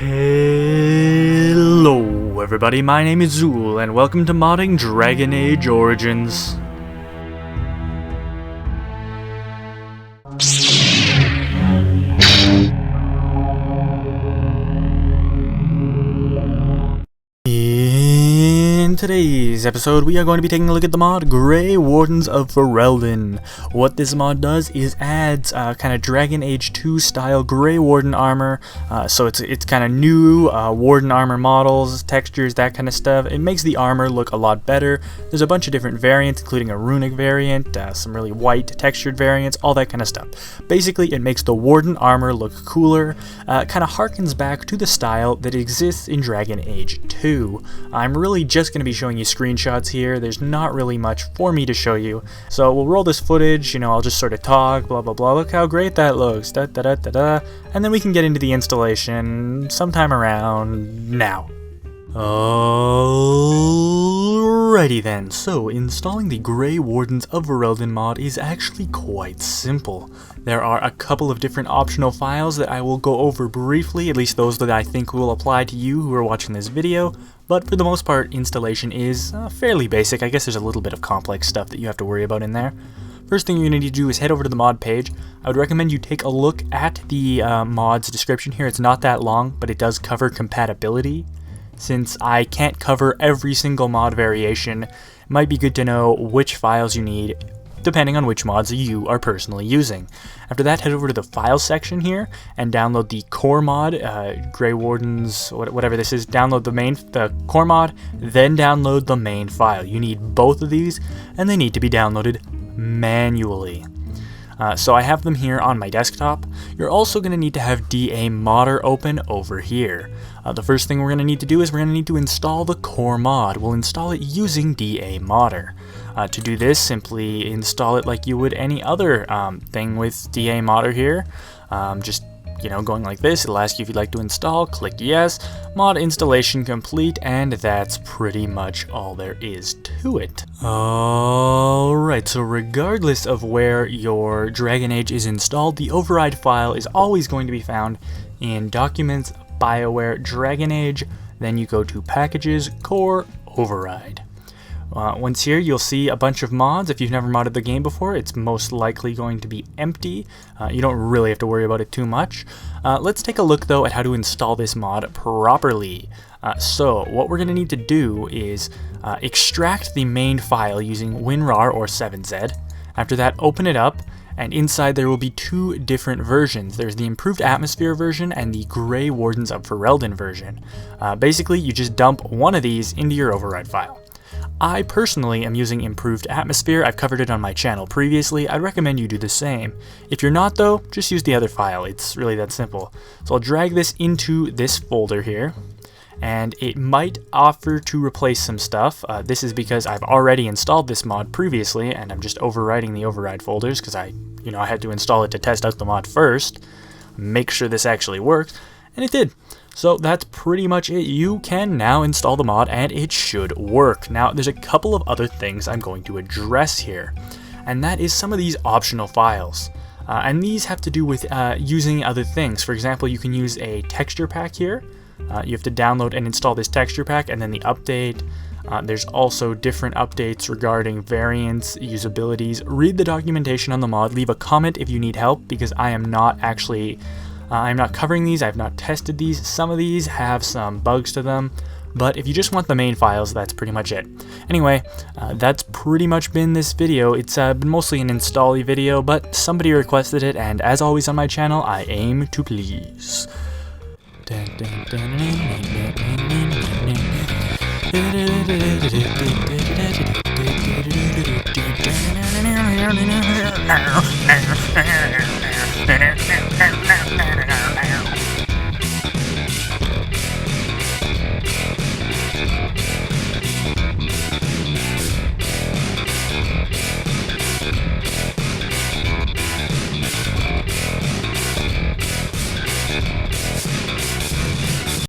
Hello everybody, my name is Xuul and welcome to modding Dragon Age Origins. In today's episode, we are going to be taking a look at the mod Grey Wardens of Ferelden. What this mod does is adds kind of Dragon Age 2 style Grey Warden armor. So it's kind of new Warden armor models, textures, that kind of stuff. It makes the armor look a lot better. There's a bunch of different variants, including a runic variant, some really white textured variants, all that kind of stuff. Basically, it makes the Warden armor look cooler. Kind of harkens back to the style that exists in Dragon Age 2. I'm really just going to be showing you screenshots here. There's not really much for me to show you. So we'll roll this footage, I'll just sort of talk, blah blah blah, look how great that looks, da da da da da, and then we can get into the installation sometime around now. Alrighty then, so installing the Grey Wardens of Ferelden mod is actually quite simple. There are a couple of different optional files that I will go over briefly, at least those that I think will apply to you who are watching this video, but for the most part installation is fairly basic. I guess there's a little bit of complex stuff that you have to worry about in there. First thing you're going to need to do is head over to the mod page. I would recommend you take a look at the mod's description here. It's not that long, but it does cover compatibility. Since I can't cover every single mod variation, it might be good to know which files you need depending on which mods you are personally using. After that, head over to the file section here and download the core mod, Grey Wardens, whatever this is. Download the core mod, then download the main file. You need both of these, and they need to be downloaded manually. So I have them here on my desktop. You're also going to need to have DA Modder open over here. The first thing we're going to need to do is we're going to need to install the core mod. We'll install it using DA Modder. To do this, simply install it like you would any other thing with DA Modder here. Just going like this. It'll ask you if you'd like to install, click yes, mod installation complete, and that's pretty much all there is to it. Alright, so regardless of where your Dragon Age is installed, the override file is always going to be found in Documents, BioWare, Dragon Age, then you go to Packages, Core, Override. Once here, you'll see a bunch of mods. If you've never modded the game before, it's most likely going to be empty. You don't really have to worry about it too much. Let's take a look, though, at how to install this mod properly. So what we're going to need to do is extract the main file using WinRAR or 7Z. After that, open it up, and inside there will be two different versions. There's the Improved Atmosphere version and the Grey Wardens of Ferelden version. Basically, you just dump one of these into your override file. I personally am using Improved Atmosphere. I've covered it on my channel previously. I'd recommend you do the same. If you're not though, just use the other file. It's really that simple. So I'll drag this into this folder here, and it might offer to replace some stuff. This is because I've already installed this mod previously, and I'm just overwriting the override folders because I had to install it to test out the mod first, make sure this actually works, and it did. So that's pretty much it. You can now install the mod and it should work. Now there's a couple of other things I'm going to address here, and that is some of these optional files. And these have to do with using other things. For example, you can use a texture pack here. You have to download and install this texture pack and then the update. There's also different updates regarding variants, usabilities. Read the documentation on the mod. Leave a comment if you need help, because I am not actually I'm not covering these. I've not tested these. Some of these have some bugs to them, but if you just want the main files, that's pretty much it. Anyway, that's pretty much been this video. It's been mostly an install-y video, but somebody requested it, and as always on my channel, I aim to please.